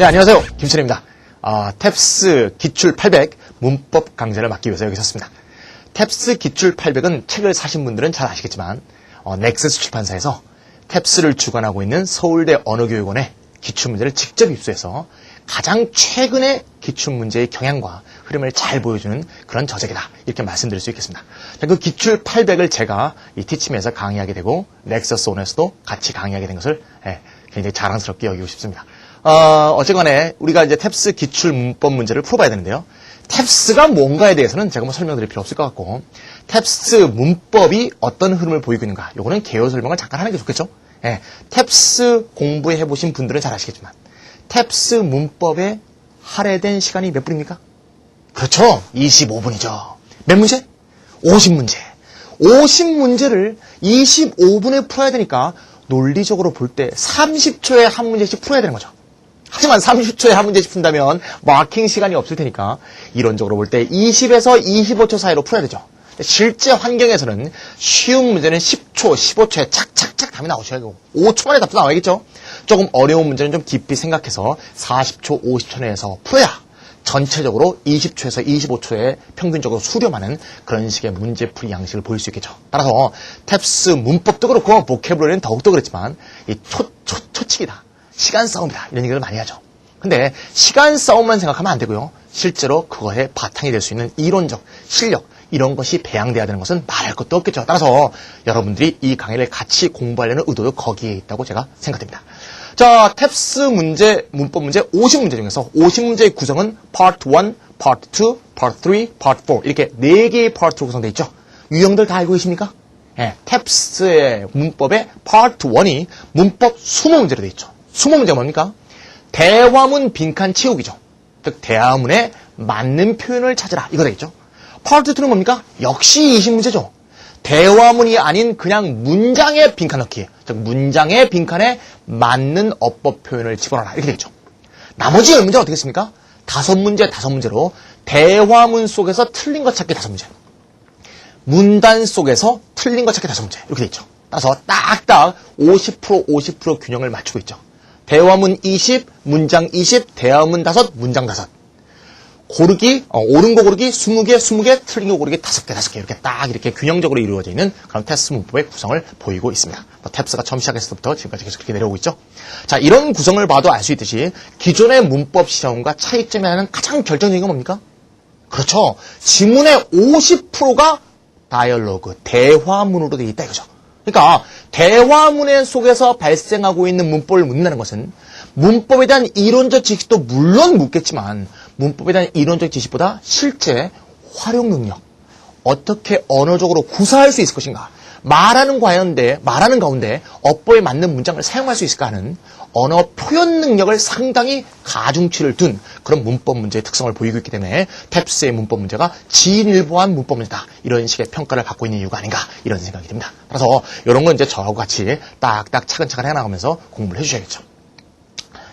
네, 안녕하세요. 김철입니다. 탭스 기출 800 문법 강좌를 맡기 위해서 여기 섰습니다. 탭스 기출 800은 책을 사신 분들은 잘 아시겠지만 넥서스 출판사에서 탭스를 주관하고 있는 서울대 언어교육원의 기출문제를 직접 입수해서 가장 최근의 기출문제의 경향과 흐름을 잘 보여주는 그런 저작이다. 이렇게 말씀드릴 수 있겠습니다. 그 기출 800을 제가 이 티침에서 강의하게 되고 넥서스 온에서도 같이 강의하게 된 것을 굉장히 자랑스럽게 여기고 싶습니다. 어쨌거나 우리가 이제 탭스 기출 문법 문제를 풀어봐야 되는데요. 탭스가 뭔가에 대해서는 제가 뭐 설명드릴 필요 없을 것 같고 탭스 문법이 어떤 흐름을 보이고 있는가 요거는 개요 설명을 잠깐 하는 게 좋겠죠. 탭스 공부해보신 분들은 잘 아시겠지만 탭스 문법에 할애된 시간이 몇 분입니까? 그렇죠. 25분이죠. 몇 문제? 50문제. 50문제를 25분에 풀어야 되니까 논리적으로 볼 때 30초에 한 문제씩 풀어야 되는 거죠. 하지만 30초에 한 문제씩 푼다면 마킹 시간이 없을 테니까 이론적으로 볼 때 20에서 25초 사이로 풀어야 되죠. 실제 환경에서는 쉬운 문제는 10초, 15초에 착착착 답이 나오셔야 되고 5초 만에 답도 나와야겠죠. 조금 어려운 문제는 좀 깊이 생각해서 40초, 50초 내에서 풀어야 전체적으로 20초에서 25초에 평균적으로 수렴하는 그런 식의 문제풀이 양식을 보일 수 있겠죠. 따라서 탭스 문법도 그렇고 보캐블러리는 더욱더 그렇지만 이 초치기다, 시간 싸움이다 이런 얘기를 많이 하죠. 근데 시간 싸움만 생각하면 안 되고요. 실제로 그거에 바탕이 될 수 있는 이론적 실력 이런 것이 배양돼야 되는 것은 말할 것도 없겠죠. 따라서 여러분들이 이 강의를 같이 공부하려는 의도도 거기에 있다고 제가 생각됩니다. 자, 탭스 문제, 문법 문제 50문제 중에서 50문제의 구성은 Part 1, Part 2, Part 3, Part 4 이렇게 4개의 파트로 구성되어 있죠. 유형들 다 알고 계십니까? 탭스의 문법의 Part 1이 문법 20문제로 되어 있죠. 20문제가 뭡니까? 대화문 빈칸 채우기죠. 즉 대화문에 맞는 표현을 찾으라 이거 되겠죠. Part 2는 뭡니까? 역시 20문제죠. 대화문이 아닌 그냥 문장의 빈칸 넣기. 즉 문장의 빈칸에 맞는 어법 표현을 집어넣어라. 이렇게 되겠죠. 나머지 10문제는 어떻게 했습니까? 5문제, 5문제로 대화문 속에서 틀린 것 찾기 5문제. 문단 속에서 틀린 것 찾기 5문제. 이렇게 되겠죠. 따라서 딱딱 50%, 50% 균형을 맞추고 있죠. 대화문 20, 문장 20, 대화문 5, 문장 5. 고르기, 옳은 거 고르기 20개, 20개, 틀린 거 고르기 5개, 5개. 이렇게 딱 이렇게 균형적으로 이루어져 있는 그런 탭스 문법의 구성을 보이고 있습니다. 탭스가 처음 시작했을 때부터 지금까지 계속 그렇게 내려오고 있죠. 자, 이런 구성을 봐도 알 수 있듯이 기존의 문법 시험과 차이점이 하는 가장 결정적인 건 뭡니까? 그렇죠. 지문의 50%가 다이얼로그, 대화문으로 되어 있다 이거죠. 그러니까 대화문의 속에서 발생하고 있는 문법을 묻는다는 것은 문법에 대한 이론적 지식도 물론 묻겠지만 문법에 대한 이론적 지식보다 실제 활용 능력, 어떻게 언어적으로 구사할 수 있을 것인가, 말하는 가운데 어법에 맞는 문장을 사용할 수 있을까 하는 언어 표현 능력을 상당히 가중치를 둔 그런 문법 문제의 특성을 보이고 있기 때문에 탭스의 문법 문제가 진일보한 문법 문제다. 이런 식의 평가를 받고 있는 이유가 아닌가 이런 생각이 듭니다. 따라서 이런 건 이제 저하고 같이 딱딱 차근차근 해나가면서 공부를 해주셔야겠죠.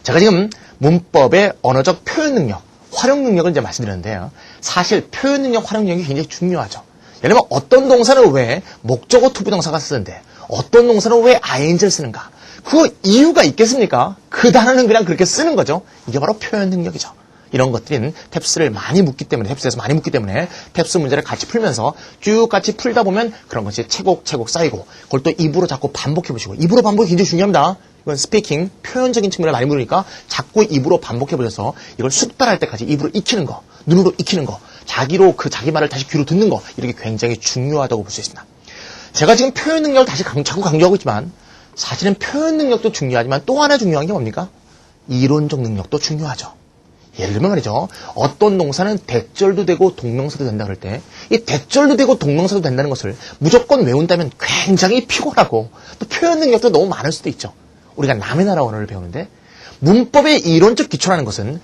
제가 지금 문법의 언어적 표현 능력, 활용 능력을 이제 말씀드렸는데요. 사실 표현 능력, 활용 능력이 굉장히 중요하죠. 예를 들면 어떤 동사는 왜 목적어 투부정사가 쓰는데 어떤 동사는 왜 ing를 쓰는가? 그 이유가 있겠습니까? 그 단어는 그냥 그렇게 쓰는 거죠. 이게 바로 표현 능력이죠. 이런 것들은 탭스를 많이 묻기 때문에 탭스에서 많이 묻기 때문에 탭스 문제를 같이 풀면서 쭉 같이 풀다 보면 그런 것이 차곡차곡 쌓이고 그걸 또 입으로 자꾸 반복해 보시고 입으로 반복이 굉장히 중요합니다. 이건 스피킹, 표현적인 측면을 많이 물으니까 자꾸 입으로 반복해 보셔서 이걸 숙달할 때까지 입으로 익히는 거, 눈으로 익히는 거, 자기로 자기 말을 다시 귀로 듣는 거 이렇게 굉장히 중요하다고 볼 수 있습니다. 제가 지금 표현 능력을 다시 자꾸 강조하고 있지만 사실은 표현 능력도 중요하지만 또 하나 중요한 게 뭡니까? 이론적 능력도 중요하죠. 예를 들면 말이죠. 어떤 동사는 대절도 되고 동명사도 된다 그럴 때 이 대절도 되고 동명사도 된다는 것을 무조건 외운다면 굉장히 피곤하고 또 표현 능력도 너무 많을 수도 있죠. 우리가 남의 나라 언어를 배우는데 문법의 이론적 기초라는 것은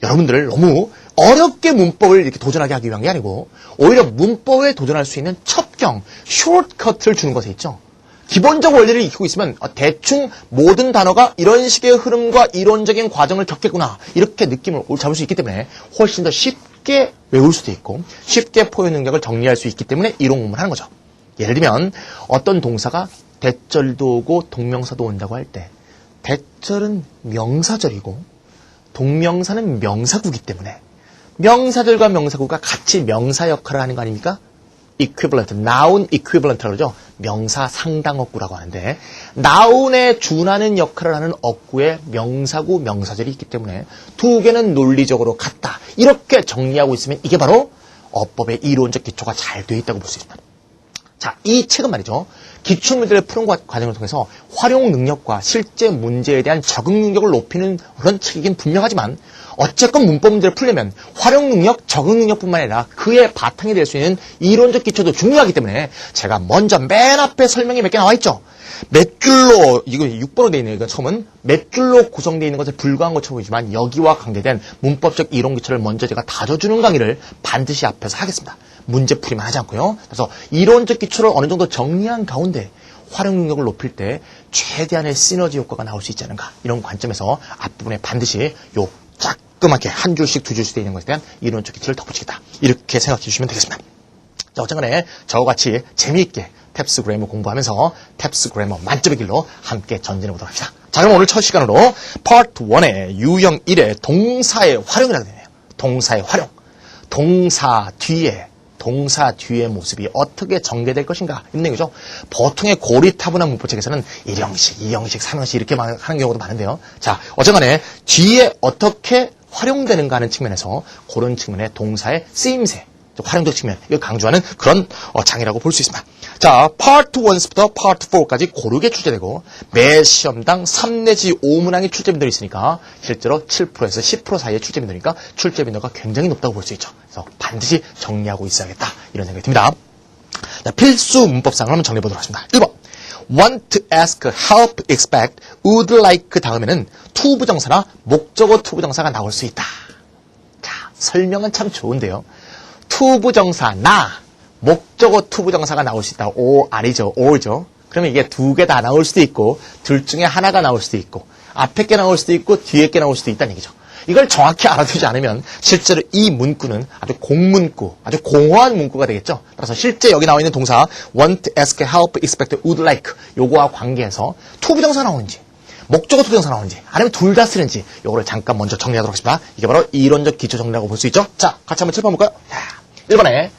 여러분들을 너무 어렵게 문법을 이렇게 도전하게 하기 위한 게 아니고 오히려 문법에 도전할 수 있는 첩경, 숏커트를 주는 것에 있죠. 기본적 원리를 익히고 있으면 대충 모든 단어가 이런 식의 흐름과 이론적인 과정을 겪겠구나 이렇게 느낌을 잡을 수 있기 때문에 훨씬 더 쉽게 외울 수도 있고 쉽게 표현 능력을 정리할 수 있기 때문에 이론 공부를 하는 거죠. 예를 들면 어떤 동사가 대절도 오고 동명사도 온다고 할 때 대절은 명사절이고 동명사는 명사구기 때문에 명사들과 명사구가 같이 명사 역할을 하는 거 아닙니까? equivalent, noun equivalent라고 그러죠. 명사 상당어구라고 하는데 noun에 준하는 역할을 하는 어구에 명사구, 명사절이 있기 때문에 두 개는 논리적으로 같다. 이렇게 정리하고 있으면 이게 바로 어법의 이론적 기초가 잘 되어 있다고 볼 수 있습니다. 자, 이 책은 말이죠. 기출문제를 푸는 과정을 통해서 활용 능력과 실제 문제에 대한 적응 능력을 높이는 그런 책이긴 분명하지만 어쨌건 문법 문제를 풀려면 활용 능력, 적응 능력뿐만 아니라 그의 바탕이 될 수 있는 이론적 기초도 중요하기 때문에 제가 먼저 맨 앞에 설명이 몇 개 나와 있죠. 몇 줄로, 이거 6번으로 되어 있네요. 이건 처음은 몇 줄로 구성되어 있는 것에 불과한 것처럼 보이지만 여기와 관계된 문법적 이론 기초를 먼저 제가 다져주는 강의를 반드시 앞에서 하겠습니다. 문제풀이만 하지 않고요. 그래서 이론적 기초를 어느 정도 정리한 가운데 활용 능력을 높일 때 최대한의 시너지 효과가 나올 수 있지 않은가. 이런 관점에서 앞부분에 반드시 요 자그맣게 한 줄씩 두 줄씩 되어 있는 것에 대한 이론적 기초를 덧붙이겠다. 이렇게 생각해 주시면 되겠습니다. 자, 어쨌거나 저와 같이 재미있게 탭스 그래머 공부하면서 탭스 그래머 만점의 길로 함께 전진해 보도록 합시다. 자, 그럼 오늘 첫 시간으로 파트 1의 유형 1의 동사의 활용이라고 되네요. 동사의 활용. 동사 뒤의 모습이 어떻게 전개될 것인가 이런 얘기죠. 보통의 고리타분한 문법책에서는 1형식, 2형식, 3형식 이렇게 하는 경우도 많은데요. 자, 어쨌거나 뒤에 어떻게 활용되는가 하는 측면에서 그런 측면의 동사의 쓰임새, 활용적 측면, 이걸 강조하는 그런 장이라고 볼 수 있습니다. 자, 파트 1부터 파트 4까지 고르게 출제되고 매 시험당 3 내지 5문항이 출제빈도가 있으니까 실제로 7%에서 10% 사이의 출제빈도니까 출제빈도가 굉장히 높다고 볼 수 있죠. 그래서 반드시 정리하고 있어야겠다 이런 생각이 듭니다. 자, 필수 문법상을 한번 정리해 보도록 하겠습니다. 1번 want, ask, help, expect, would like 다음에는 투부정사나 목적어 투부정사가 나올 수 있다. 자, 설명은 참 좋은데요. 투부정사 나, 목적어 투부정사가 나올 수 있다. 오 아니죠. or죠. 그러면 이게 두 개 다 나올 수도 있고 둘 중에 하나가 나올 수도 있고 앞에 게 나올 수도 있고 뒤에 게 나올 수도 있다는 얘기죠. 이걸 정확히 알아두지 않으면 실제로 이 문구는 아주 공문구, 아주 공허한 문구가 되겠죠. 따라서 실제 여기 나와 있는 동사 want, ask, help, expect, would like 요거와 관계해서 투부정사 나오는지 목적어 투부정사 나오는지 아니면 둘 다 쓰는지 요거를 잠깐 먼저 정리하도록 하겠습니다. 이게 바로 이론적 기초 정리라고 볼 수 있죠. 자, 같이 한번 짚어볼까요? 자, 1번에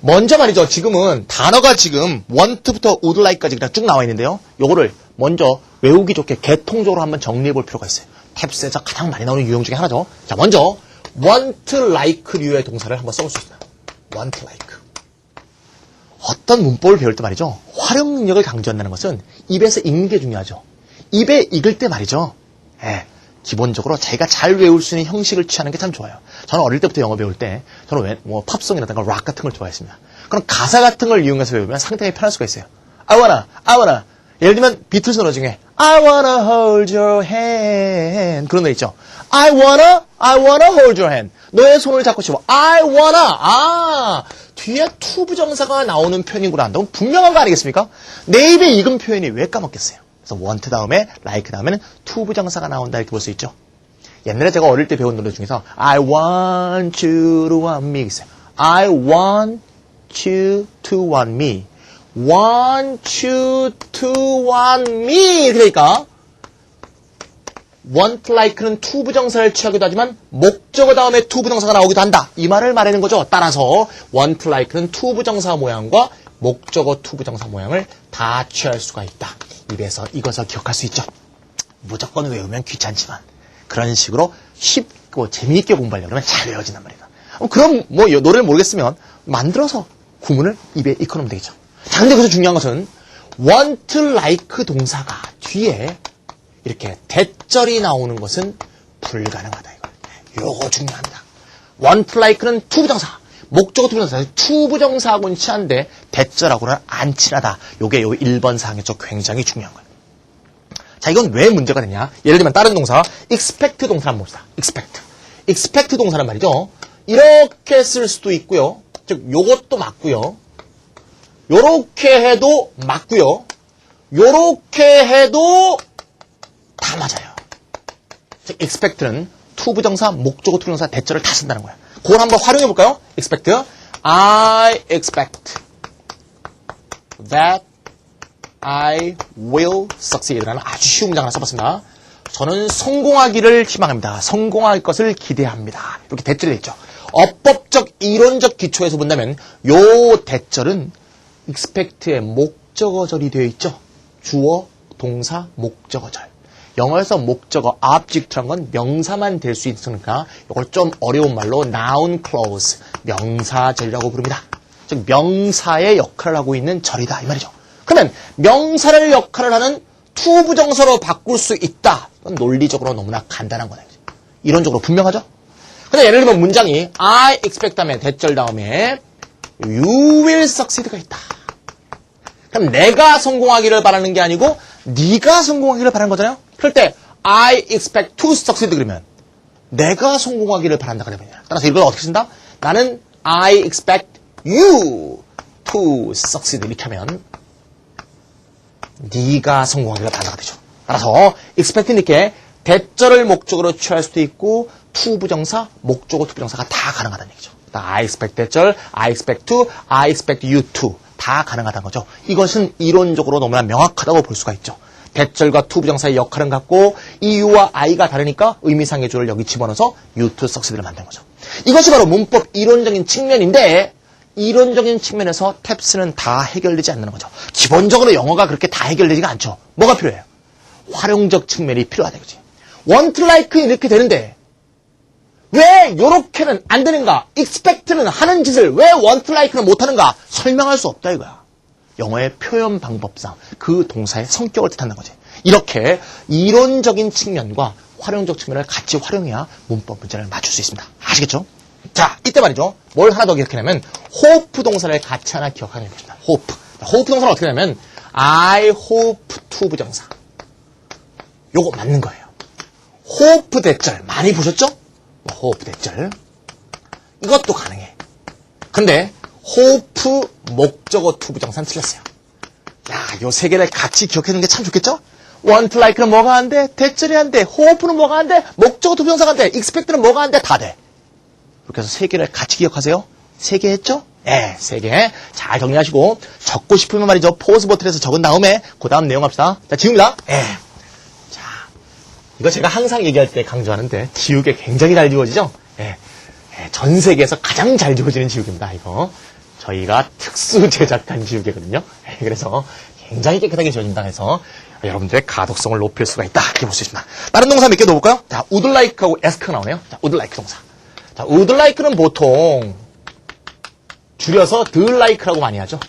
먼저 말이죠. 지금은 단어가 지금 want부터 would like까지 그냥 쭉 나와 있는데요. 요거를 먼저 외우기 좋게 개통적으로 한번 정리해 볼 필요가 있어요. 탭스에서 가장 많이 나오는 유형 중에 하나죠. 자, 먼저 want, like류의 동사를 한번 써볼 수 있습니다. want, like. 어떤 문법을 배울 때 말이죠. 활용 능력을 강조한다는 것은 입에서 읽는 게 중요하죠. 입에 읽을 때 말이죠. 예, 기본적으로 자기가 잘 외울 수 있는 형식을 취하는 게 참 좋아요. 저는 어릴 때부터 영어 배울 때 저는 팝송이라든가 락 같은 걸 좋아했습니다. 그럼 가사 같은 걸 이용해서 배우면 상당히 편할 수가 있어요. I wanna. 예를 들면 비틀스 노래 중에 I wanna hold your hand 그런 노래 있죠. I wanna hold your hand. 너의 손을 잡고 싶어. I wanna. 뒤에 투부정사가 나오는 표현이구나 한다면 분명한 거 아니겠습니까? 내 입에 익은 표현이 왜 까먹겠어요? 그래서 want 다음에 like 다음에는 투부정사가 나온다 이렇게 볼 수 있죠. 옛날에 제가 어릴 때 배운 노래 중에서 I want you to want me 있어요. I want you to want me. want you to want me 이렇게 되니까 want like는 투부정사를 취하기도 하지만 목적어 다음에 투부정사가 나오기도 한다. 이 말을 말하는 거죠. 따라서 want like는 투부정사 모양과 목적어 투부정사 모양을 다 취할 수가 있다. 입에서 익어서 기억할 수 있죠. 무조건 외우면 귀찮지만 그런 식으로 쉽고 재미있게 공부하려고 하면 잘 외워진단 말이에요. 그럼 노래를 모르겠으면 만들어서 구문을 입에 익혀놓으면 되겠죠. 자, 근데 그래서 중요한 것은 want, like 동사가 뒤에 이렇게 대절이 나오는 것은 불가능하다. 요거 중요합니다. want, like는 투부정사, 목적어 투부정사, 투부정사하고는 친한데 대절하고는 안 친하다. 요게 요 1번 사항에서 굉장히 중요한 거예요. 자, 이건 왜 문제가 되냐? 예를 들면 다른 동사, expect 동사 한번 봅시다. expect 동사는 말이죠. 이렇게 쓸 수도 있고요. 즉, 요것도 맞고요. 요렇게 해도 맞고요. 요렇게 해도 다 맞아요. 즉, expect는 투부정사, 목적어 투부정사, 대절을 다 쓴다는 거야. 그걸 한번 활용해 볼까요? expect. I expect that I will succeed 라는 아주 쉬운 문장 하나 써봤습니다. 저는 성공하기를 희망합니다. 성공할 것을 기대합니다. 이렇게 대절이 있죠. 어법적 이론적 기초에서 본다면 요 대절은 expect의 목적어절이 되어 있죠. 주어, 동사, 목적어절. 영어에서 목적어, object란 건 명사만 될 수 있으니까 이걸 좀 어려운 말로 noun clause, 명사절이라고 부릅니다. 즉 명사의 역할을 하고 있는 절이다 이 말이죠. 그러면 명사를 역할을 하는 투부정사로 바꿀 수 있다. 그건 논리적으로 너무나 간단한 거다. 이론적으로 분명하죠? 근데 예를 들면 문장이 I expect 다음에 대절 다음에 you will succeed가 있다. 그럼 내가 성공하기를 바라는 게 아니고 네가 성공하기를 바라는 거잖아요. 그럴 때 I expect to succeed 그러면 내가 성공하기를 바란다 그러면 따라서 이걸 어떻게 쓴다? 나는 I expect you to succeed 이렇게 하면 네가 성공하기를 바란다가 되죠. 따라서 expect는 이렇게 대절을 목적으로 취할 수도 있고 투부정사, 목적어, 투부정사가 다 가능하다는 얘기죠. I expect 대절, I expect to, I expect you to 다 가능하다는 거죠. 이것은 이론적으로 너무나 명확하다고 볼 수가 있죠. 대절과 투부정사의 역할은 같고 이 you와 I가 다르니까 의미상의 주어를 여기 집어넣어서 you to succeed를 만든 거죠. 이것이 바로 문법 이론적인 측면인데 이론적인 측면에서 탭스는 다 해결되지 않는 거죠. 기본적으로 영어가 그렇게 다 해결되지가 않죠. 뭐가 필요해요? 활용적 측면이 필요하다 이거지. want like 이렇게 되는데 왜 요렇게는 안 되는가? expect는 하는 짓을 왜 want like는 못하는가? 설명할 수 없다 이거야. 영어의 표현 방법상 그 동사의 성격을 뜻한다는 거지. 이렇게 이론적인 측면과 활용적 측면을 같이 활용해야 문법 문제를 맞출 수 있습니다. 아시겠죠? 자, 이때 말이죠. 뭘 하나 더 기억하냐면 hope 동사를 같이 하나 기억하는 것입니다. hope. hope 동사는 어떻게 하냐면 I hope to 부정사. 요거 맞는 거예요. hope 대절 많이 보셨죠? hope 대절. 이것도 가능해. 근데 hope 목적어 to 부정사는 틀렸어요. 야, 요 세 개를 같이 기억해두는 게 참 좋겠죠? want like는 뭐가 안 돼? 대절이 안 돼. hope는 뭐가 안 돼? 목적어 to 부정사가 안 돼. expect는 뭐가 안 돼? 다 돼. 그렇게 해서 세 개를 같이 기억하세요. 세 개 했죠? 네, 세 개. 잘 정리하시고 적고 싶으면 말이죠. 포즈 버튼에서 적은 다음에 그 다음 내용 합시다. 자, 지웁니다. 네. 자, 이거 제가 항상 얘기할 때 강조하는데 지우개 굉장히 잘 지워지죠? 네. 네, 전 세계에서 가장 잘 지워지는 지우개입니다. 이거 저희가 특수 제작한 지우개거든요. 네, 그래서 굉장히 깨끗하게 지워진다 해서 여러분들의 가독성을 높일 수가 있다. 이렇게 볼 수 있습니다. 다른 동사 몇 개 넣어볼까요? 자, would like하고 ask가 나오네요. 자, would like 동사. 자, would like는 보통 줄여서 the like라고 많이 하죠.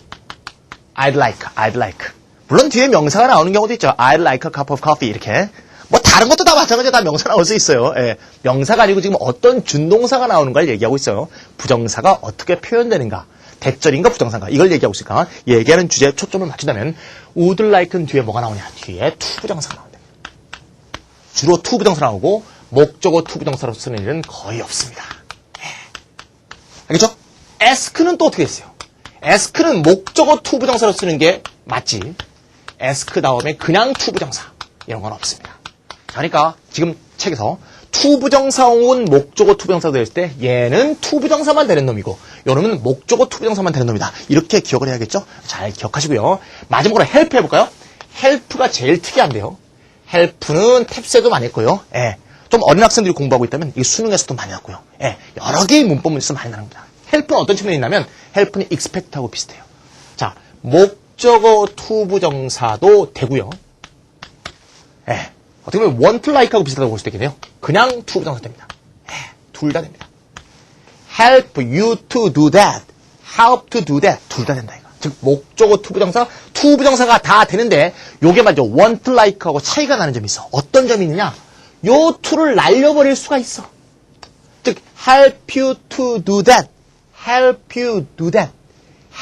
I'd like. 물론 뒤에 명사가 나오는 경우도 있죠. I'd like a cup of coffee 이렇게. 뭐 다른 것도 다 마찬가지로 다 명사 나올 수 있어요. 예. 명사가 아니고 지금 어떤 준동사가 나오는 걸 얘기하고 있어요. 부정사가 어떻게 표현되는가. 대절인가 부정사인가. 이걸 얘기하고 있으니까 얘기하는 주제에 초점을 맞춘다면 would like는 뒤에 뭐가 나오냐. 뒤에 투부정사가 나온다. 주로 투부정사 나오고 목적어 투부정사로 쓰는 일은 거의 없습니다. 알겠죠? ask는 또 어떻게 했어요? ask는 목적어 투부정사로 쓰는 게 맞지. ask 다음에 그냥 투부정사. 이런 건 없습니다. 그러니까 지금 책에서 투부정사 혹은 목적어 투부정사가 됐을 때 얘는 투부정사만 되는 놈이고 요놈은 목적어 투부정사만 되는 놈이다. 이렇게 기억을 해야겠죠? 잘 기억하시고요. 마지막으로 help 해볼까요? help가 제일 특이한데요. help는 탭스에도 많이 했고요. 예. 좀 어린 학생들이 공부하고 있다면 이 수능에서도 많이 났고요. 예, 여러 개의 문법 문제에서 많이 나는 겁니다. help는 어떤 측면이 있냐면 help는 expect하고 비슷해요. 자, 목적어 투부정사도 되고요. 예, 어떻게 보면 want like하고 비슷하다고 볼 수도 있겠네요. 그냥 투부정사 됩니다. 예, 둘 다 됩니다. help you to do that, help to do that 둘 다 된다 이거. 즉 목적어 투부정사가 다 되는데 요게 말이죠. want like하고 차이가 나는 점이 있어. 어떤 점이 있느냐? 요 to를 날려버릴 수가 있어. 즉 help you to do that, help you do that,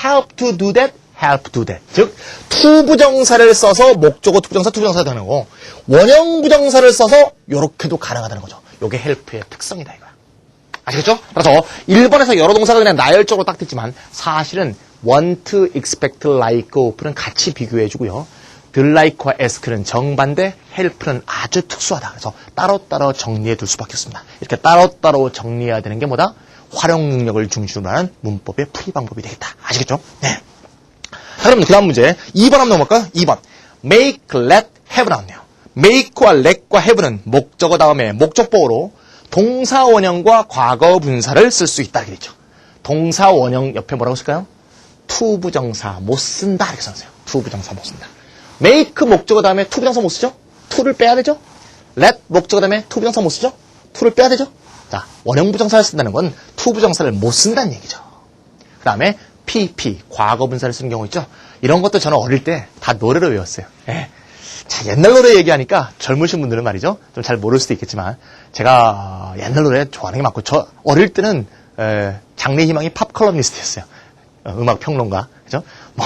help to do that, help do that. 즉 투부정사를 써서 목적어 투부정사가 되는 거고 원형 부정사를 써서 요렇게도 가능하다는 거죠. 요게 help의 특성이다 이거야. 아시겠죠? 따라서 1번에서 여러 동사가 그냥 나열적으로 딱 됐지만 사실은 want, expect, like, hope는 같이 비교해주고요. the like와 ask는 정반대, help는 아주 특수하다. 그래서 따로따로 정리해 둘 수밖에 없습니다. 이렇게 따로따로 정리해야 되는 게 뭐다? 활용 능력을 중심으로 하는 문법의 풀이 방법이 되겠다. 아시겠죠? 네. 자, 그럼 그 다음 문제 2번 한번 넘어갈까요? 2번 make, let, have 나왔네요. make와 let과 have는 목적어 다음에 목적보어로 동사 원형과 과거 분사를 쓸 수 있다. 이렇게 되죠. 동사 원형 옆에 뭐라고 쓸까요? to 부정사 못 쓴다. 이렇게 써주세요. to 부정사 못 쓴다. make 목적어 다음에 to 부정사 못 쓰죠? to를 빼야 되죠? let 목적어 다음에 to 부정사 못 쓰죠? to를 빼야 되죠? 자, 원형 부정사를 쓴다는 건 to 부정사를 못 쓴다는 얘기죠. 그 다음에 pp, 과거 분사를 쓰는 경우 있죠? 이런 것도 저는 어릴 때 다 노래로 외웠어요. 예. 자, 옛날 노래 얘기하니까 젊으신 분들은 말이죠. 좀 잘 모를 수도 있겠지만 제가 옛날 노래 좋아하는 게 많고 저 어릴 때는 장래 희망이 팝 컬럼니스트였어요. 음악 평론가. 그죠? 뭐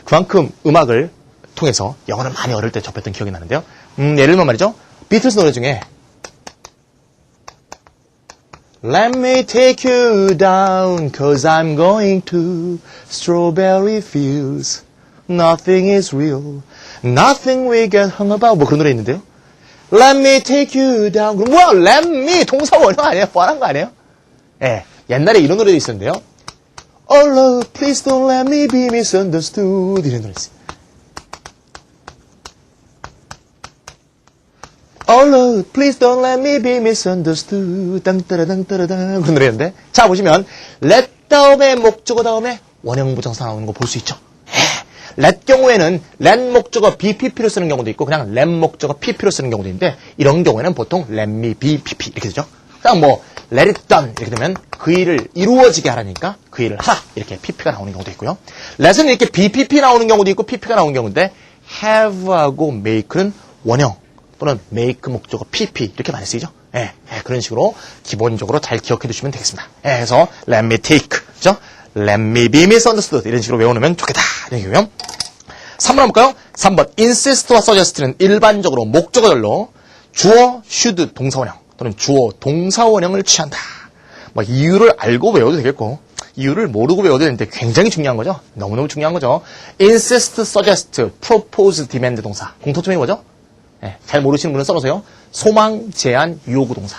그만큼 음악을 통해서 영어를 많이 어릴 때 접했던 기억이 나는데요. 예를 들면 말이죠. 비틀스 노래 중에 Let me take you down, cause I'm going to strawberry fields. Nothing is real, nothing we get hung about. 뭐 그런 노래 있는데요. Let me take you down. 그럼 뭐야? Let me 동사 원형 아니에요? 뻔한 거 아니에요? 예, 옛날에 이런 노래도 있었는데요. Oh Lord, please don't let me be misunderstood. 이런 노래 있어요. Oh Lord, please don't let me be misunderstood. 땅따라땅따라땅 그런 노래였는데. 자, 보시면 let 다음에 목적어 다음에 원형 부정사 나오는 거 볼 수 있죠. let 경우에는 let 목적어 BPP로 쓰는 경우도 있고 그냥 let 목적어 PP로 쓰는 경우도 있는데 이런 경우에는 보통 let me be PP 이렇게 되죠. 그냥 뭐 let it done 이렇게 되면 그 일을 이루어지게 하라니까 그 일을 하라 이렇게 PP가 나오는 경우도 있고요. let은 이렇게 BPP 나오는 경우도 있고 PP가 나오는 경우인데 have하고 make는 원형 또는 make 목적어 PP 이렇게 많이 쓰이죠. 예, 그런 식으로 기본적으로 잘 기억해 두시면 되겠습니다. 그래서 let me take, 그죠? let me be misunderstood 이런 식으로 외워놓으면 좋겠다. 이런 얘기고요. 3번 한번 볼까요? 3번 insist와 suggest는 일반적으로 목적어절로 주어, should 동사원형 또는 주어, 동사원형을 취한다. 뭐 이유를 알고 외워도 되겠고 이유를 모르고 외워도 되는데 굉장히 중요한 거죠. 너무너무 중요한 거죠. insist, suggest, propose, demand 동사 공통점이 뭐죠? 잘 모르시는 분은 써놓으세요. 소망, 제한, 요구 동사.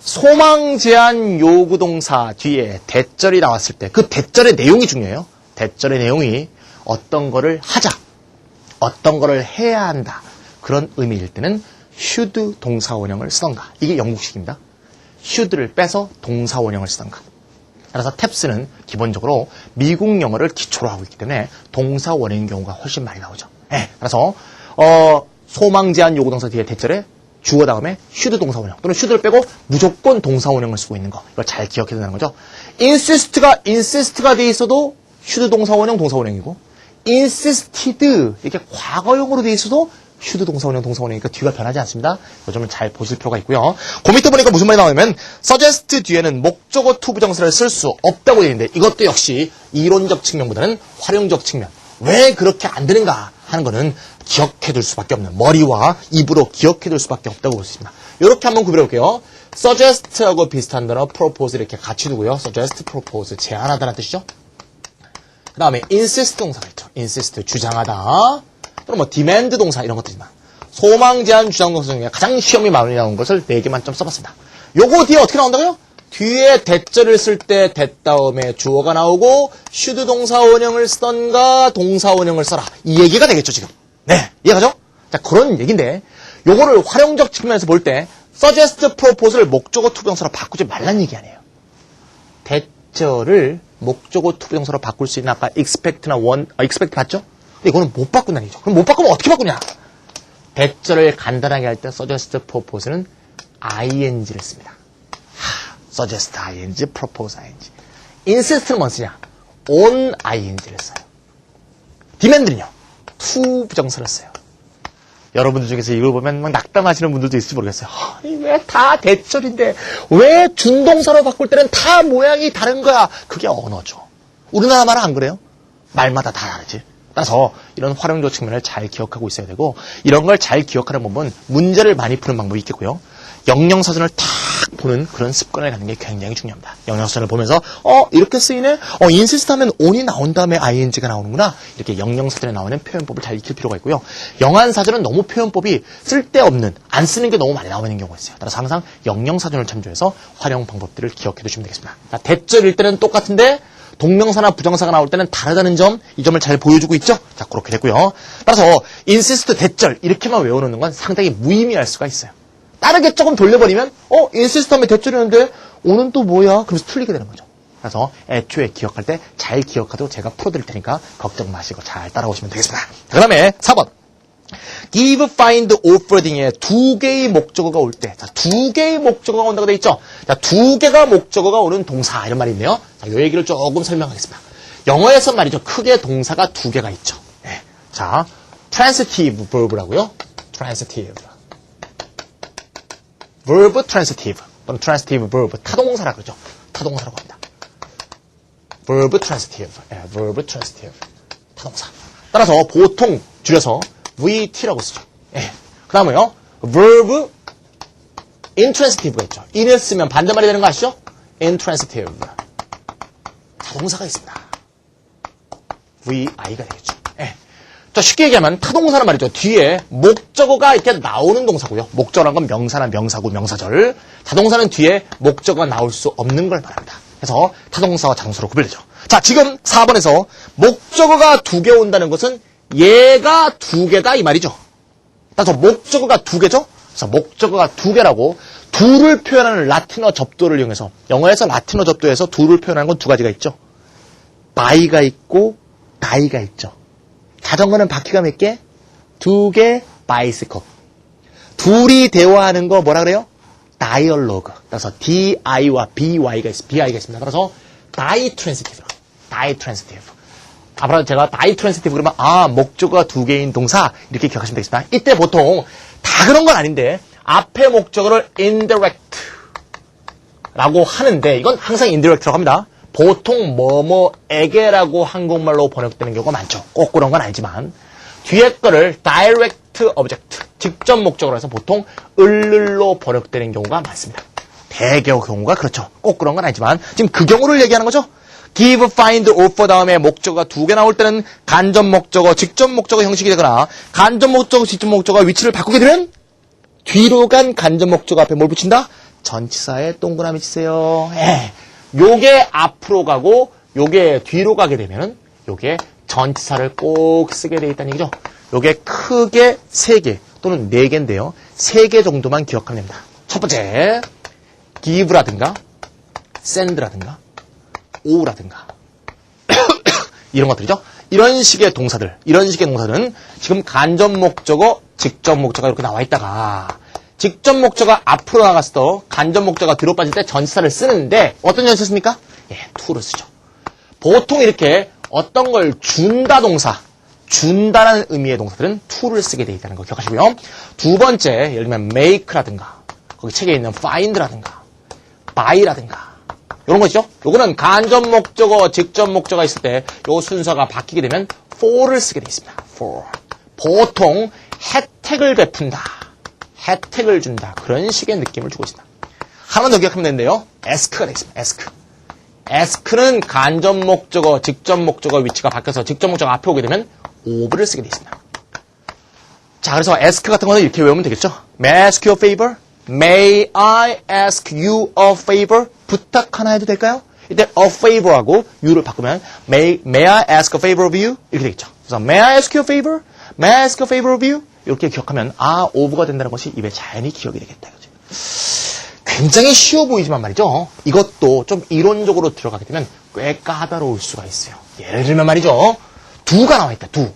소망, 제한, 요구 동사 뒤에 대절이 나왔을 때 그 대절의 내용이 중요해요. 대절의 내용이 어떤 거를 하자, 어떤 거를 해야 한다. 그런 의미일 때는 should 동사원형을 쓰던가. 이게 영국식입니다. should를 빼서 동사원형을 쓰던가. 따라서 탭스는 기본적으로 미국 영어를 기초로 하고 있기 때문에 동사원형인 경우가 훨씬 많이 나오죠. 그래서 소망, 제한, 요구 동사 뒤에 대절에 주어 다음에 should 동사원형 또는 should를 빼고 무조건 동사원형을 쓰고 있는 거. 이걸 잘 기억해야 되는 거죠. insist가 돼 있어도 should 동사원형 동사원형이고 insisted 이렇게 과거형으로 돼 있어도 should 동사원형 동사원형이니까 뒤가 변하지 않습니다. 이 점을 잘 보실 필요가 있고요. 그 밑에 보니까 무슨 말이 나오냐면 suggest 뒤에는 목적어 to 부정사를 쓸 수 없다고 되어 있는데 이것도 역시 이론적 측면보다는 활용적 측면. 왜 그렇게 안 되는가 하는 거는 기억해둘 수밖에 없는 머리와 입으로 기억해둘 수밖에 없다고 볼 수 있습니다. 이렇게 한번 구별해볼게요. suggest하고 비슷한 단어 propose 이렇게 같이 두고요. suggest, propose 제안하다라는 뜻이죠. 그 다음에 insist 동사가 있죠. insist 주장하다 또는 뭐 demand 동사 이런 것들이지만 소망, 제한, 주장 동사 중에 가장 시험이 많이 나온 것을 4개만 좀 써봤습니다. 요거 뒤에 어떻게 나온다고요? 뒤에 대절을 쓸 때 대 다음에 주어가 나오고 should 동사원형을 쓰던가 동사원형을 써라. 이 얘기가 되겠죠 지금. 네, 이해가죠? 자, 그런 얘기인데 요거를 활용적 측면에서 볼 때 suggest, propose를 목적어 투부정사로 바꾸지 말란 얘기 아니에요. 대절을 목적어 투부정사로 바꿀 수 있는 아까 expect나 expect 봤죠? 근데 이거는 못 바꾼다는 얘기죠. 그럼 못 바꾸면 어떻게 바꾸냐? 대절을 간단하게 할 때 suggest, propose는 ing를 씁니다. suggest ing, propose ing. insist는 뭐 쓰냐? on ing를 써요. demand는요? to 부정사를 써요. 여러분들 중에서 이걸 보면 막 낙담하시는 분들도 있을지 모르겠어요. 왜 다 대절인데 왜 준동사로 바꿀 때는 다 모양이 다른 거야? 그게 언어죠. 우리나라 말은 안 그래요? 말마다 다 다르지. 따라서 이런 활용적 측면을 잘 기억하고 있어야 되고 이런 걸 잘 기억하는 법은 문제를 많이 푸는 방법이 있겠고요. 영영사전을 탁 보는 그런 습관을 갖는 게 굉장히 중요합니다. 영영사전을 보면서 이렇게 쓰이네? insist 하면 on이 나온 다음에 ing가 나오는구나. 이렇게 영영사전에 나오는 표현법을 잘 익힐 필요가 있고요. 영한사전은 너무 표현법이 쓸데없는 안 쓰는 게 너무 많이 나오는 경우가 있어요. 따라서 항상 영영사전을 참조해서 활용 방법들을 기억해 두시면 되겠습니다. 자, 대절일 때는 똑같은데 동명사나 부정사가 나올 때는 다르다는 점, 이 점을 잘 보여주고 있죠? 자, 그렇게 됐고요. 따라서 insist 대절 이렇게만 외워놓는 건 상당히 무의미할 수가 있어요. 다르게 조금 돌려버리면 insist 하면 대절이었는데 오는 또 뭐야? 그러면서 틀리게 되는 거죠. 그래서 애초에 기억할 때 잘 기억하도록 제가 풀어드릴 테니까 걱정 마시고 잘 따라오시면 되겠습니다. 그 다음에 4번. give, find, offer 등의 두 개의 목적어가 올 때, 자, 두 개의 목적어가 온다고 되어 있죠? 자, 두 개가 목적어가 오는 동사, 이런 말이 있네요. 자, 이 얘기를 조금 설명하겠습니다. 영어에서 말이죠. 크게 동사가 두 개가 있죠. 네. 자, transitive verb라고요. transitive. verb transitive. 또는 transitive verb. 타동사라 그러죠. 타동사라고 합니다. verb transitive. 네, verb transitive. 타동사. 따라서 보통 줄여서 VT라고 쓰죠. 예. 그 다음에요. verb intransitive가 있죠. in을 쓰면 반대말이 되는 거 아시죠? intransitive. 자동사가 있습니다. VI가 되겠죠. 예. 자, 쉽게 얘기하면 타동사는 말이죠. 뒤에 목적어가 이렇게 나오는 동사고요. 목적어란 건 명사나 명사고 명사절. 자동사는 뒤에 목적어가 나올 수 없는 걸 말합니다. 그래서 타동사와 장소로 구별되죠. 자, 지금 4번에서 목적어가 두 개 온다는 것은 얘가 두 개다 이 말이죠. 따라서 목적어가 두 개죠. 그래서 목적어가 두 개라고 둘을 표현하는 라틴어 접두를 이용해서 영어에서 라틴어 접두에서 둘을 표현하는 건 두 가지가 있죠. by가 있고 die가 있죠. 자전거는 바퀴가 몇 개? 두 개 bicycle. 둘이 대화하는 거 뭐라 그래요? dialogue. 따라서 di와 by가 있습니다. 따라서 ditransitive. 앞으로 제가 ditransitive 그러면 목적어가 두 개인 동사 이렇게 기억하시면 되겠습니다. 이때 보통 다 그런 건 아닌데 앞에 목적어를 indirect 라고 하는데 이건 항상 indirect라고 합니다. 보통 뭐뭐에게라고 한국말로 번역되는 경우가 많죠. 꼭 그런 건 아니지만 뒤에 거를 direct object 직접 목적어로 해서 보통 을로 번역되는 경우가 많습니다. 대개 경우가 그렇죠. 꼭 그런 건 아니지만 지금 그 경우를 얘기하는 거죠. give, find, offer 다음에 목적어가 두 개 나올 때는 간접 목적어, 직접 목적어 형식이 되거나 간접 목적어, 직접 목적어가 위치를 바꾸게 되면 뒤로 간 간접 목적어 앞에 뭘 붙인다? 전치사에 동그라미 치세요. 요게 앞으로 가고 요게 뒤로 가게 되면은 요게 전치사를 꼭 쓰게 돼 있다는 얘기죠. 요게 크게 3개 또는 4개인데요. 3개 정도만 기억하면 됩니다. 첫 번째, give라든가 send라든가 o라든가 이런 것들이죠. 이런 식의 동사들은 지금 간접 목적어, 직접 목적어가 이렇게 나와 있다가 직접 목적어가 앞으로 나갔을 때 간접 목적어가 뒤로 빠질 때 전치사를 쓰는데 어떤 전치사 씁니까? to를 쓰죠. 보통 이렇게 어떤 걸 준다 동사, 준다라는 의미의 동사들은 to를 쓰게 돼 있다는 거 기억하시고요. 두 번째, 예를 들면 make라든가 거기 책에 있는 find라든가 buy라든가 이런 거죠. 요거는 간접 목적어, 직접 목적어가 있을 때 요 순서가 바뀌게 되면 for를 쓰게 되어 있습니다. for. 보통 혜택을 베푼다. 혜택을 준다. 그런 식의 느낌을 주고 있습니다. 하나만 더 기억하면 되는데요. ask가 되겠습니다. ask는 간접 목적어, 직접 목적어 위치가 바뀌어서 직접 목적어 앞에 오게 되면 of를 쓰게 되어 있습니다. 자, 그래서 ask 같은 거는 이렇게 외우면 되겠죠. May I ask you a favor? May I ask you a favor? 부탁 하나 해도 될까요? 이때 a favor하고 you를 바꾸면 May I ask a favor of you? 이렇게 되겠죠. 그래서 May I ask you a favor? May I ask a favor of you? 이렇게 기억하면 of가 된다는 것이 입에 자연히 기억이 되겠다. 그죠? 굉장히 쉬워 보이지만 말이죠. 이것도 좀 이론적으로 들어가게 되면 꽤 까다로울 수가 있어요. 예를 들면 말이죠. do가 나와 있다. do.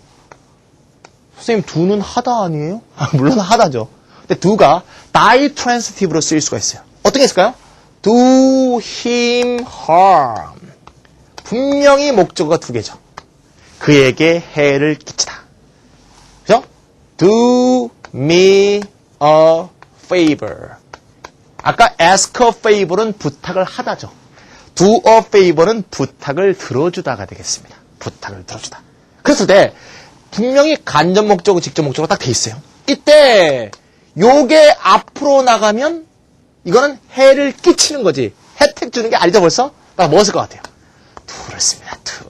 선생님 do는 하다 아니에요? 물론 하다죠. 근데 do가 ditransitiv로 쓰일 수가 있어요. 어떤 게 있을까요? do him harm. 분명히 목적어가 두 개죠. 그에게 해를 끼치다. 그죠? do me a favor. 아까 ask a favor은 부탁을 하다죠. do a favor는 부탁을 들어주다가 되겠습니다. 부탁을 들어주다. 그랬을 때 분명히 간접 목적어, 직접 목적어가 딱 돼 있어요. 이때 요게 앞으로 나가면 이거는 해를 끼치는 거지. 혜택 주는 게 아니죠 벌써? 뭐 쓸 것 같아요? to를 씁니다. to.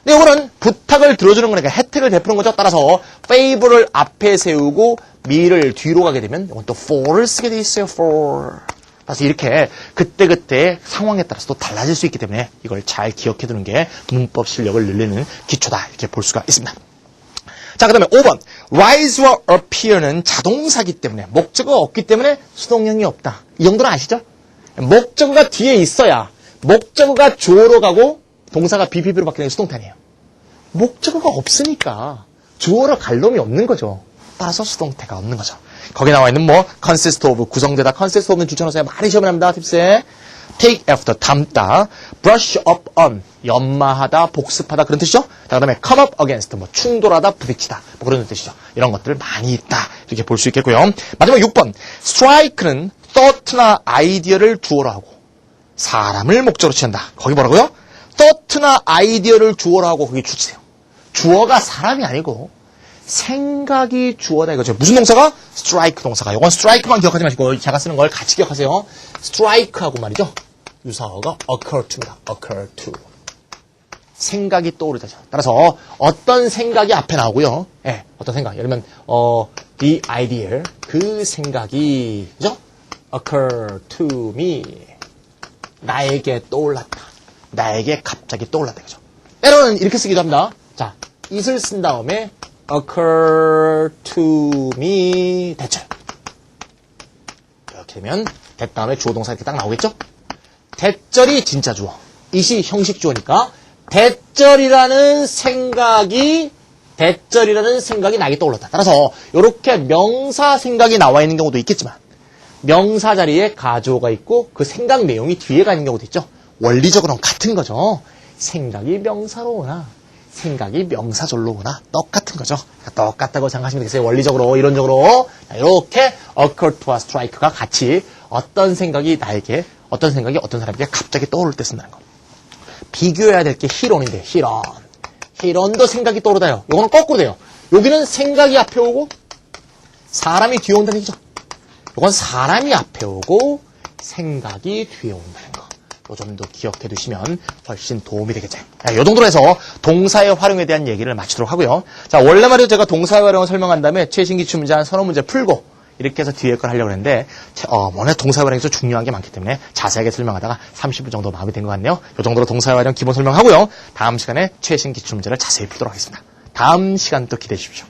근데 이거는 부탁을 들어주는 거니까 혜택을 베푸는 거죠. 따라서 favor를 앞에 세우고 me를 뒤로 가게 되면 이건 또 for를 쓰게 돼 있어요. for. 그래서 이렇게 그때그때 상황에 따라서 또 달라질 수 있기 때문에 이걸 잘 기억해 두는 게 문법 실력을 늘리는 기초다. 이렇게 볼 수가 있습니다. 자, 그 다음에 5번. rise와 appear는 자동사기 때문에, 목적어가 없기 때문에 수동형이 없다. 이 정도는 아시죠? 목적어가 뒤에 있어야 목적어가 주어로 가고 동사가 BPB로 바뀌는 게 수동태아니에요. 목적어가 없으니까 주어로 갈 놈이 없는 거죠. 따라서 수동태가 없는 거죠. 거기 나와 있는 뭐 consist of, 구성되다, consist of는 주천어사에 많이 시험을 합니다. 팁스에 take after, 담다, brush up on, 연마하다, 복습하다 그런 뜻이죠. 자, 그다음에 come up against, 뭐 충돌하다, 부딪히다 뭐 그런 뜻이죠. 이런 것들 많이 있다 이렇게 볼 수 있겠고요. 마지막 6번. strike는 thought나 아이디어를 주어로 하고 사람을 목적으로 취한다. 거기 뭐라고요? thought나 아이디어를 주어로 하고 거기 주세요. 주어가 사람이 아니고 생각이 주어다 이거죠. 무슨 동사가? strike 동사가. 이건 strike만 기억하지 마시고 제가 쓰는 걸 같이 기억하세요. strike하고 말이죠. 유사어가 occur to입니다. occur to. 생각이 떠오르다죠. 따라서 어떤 생각이 앞에 나오고요. 예, 어떤 생각. 예를 들면 the idea, 그 생각이 그죠? occur to me. 나에게 떠올랐다. 나에게 갑자기 떠올랐다. 그죠? 때로는 이렇게 쓰기도 합니다. 자, it을 쓴 다음에 occur to me 대절. 이렇게 되면 that 다음에 주어 동사 이렇게 딱 나오겠죠? 대절이 진짜 주어. it이 형식 주어니까 대절이라는 생각이 나에게 떠올랐다. 따라서 이렇게 명사 생각이 나와 있는 경우도 있겠지만 명사 자리에 가주어가 있고 그 생각 내용이 뒤에 가 있는 경우도 있죠. 원리적으로는 같은 거죠. 생각이 명사로 오나 생각이 명사절로 오나 똑같은 거죠. 똑같다고 생각하시면 되겠어요. 원리적으로, 이론적으로. 이렇게 occur to와 strike가 같이 어떤 생각이 어떤 사람에게 갑자기 떠오를 때 쓴다는 거. 비교해야 될 게 희론인데, 희론도 생각이 떠오르다요. 요거는 거꾸로 돼요. 여기는 생각이 앞에 오고 사람이 뒤에 온다는 얘기죠. 요건 사람이 앞에 오고 생각이 뒤에 온다는 거. 요 정도 기억해 두시면 훨씬 도움이 되겠죠. 요 정도로 해서 동사의 활용에 대한 얘기를 마치도록 하고요. 자, 원래 말이죠. 제가 동사의 활용을 설명한 다음에 최신 기출 문제 한 서너 문제 풀고 이렇게 해서 뒤에 걸 하려고 했는데 워낙 동사의 활용에서 중요한 게 많기 때문에 자세하게 설명하다가 30분 정도 마음이 된 것 같네요. 요 정도로 동사의 활용 기본 설명하고요. 다음 시간에 최신 기출 문제를 자세히 풀도록 하겠습니다. 다음 시간 또 기대해 주십시오.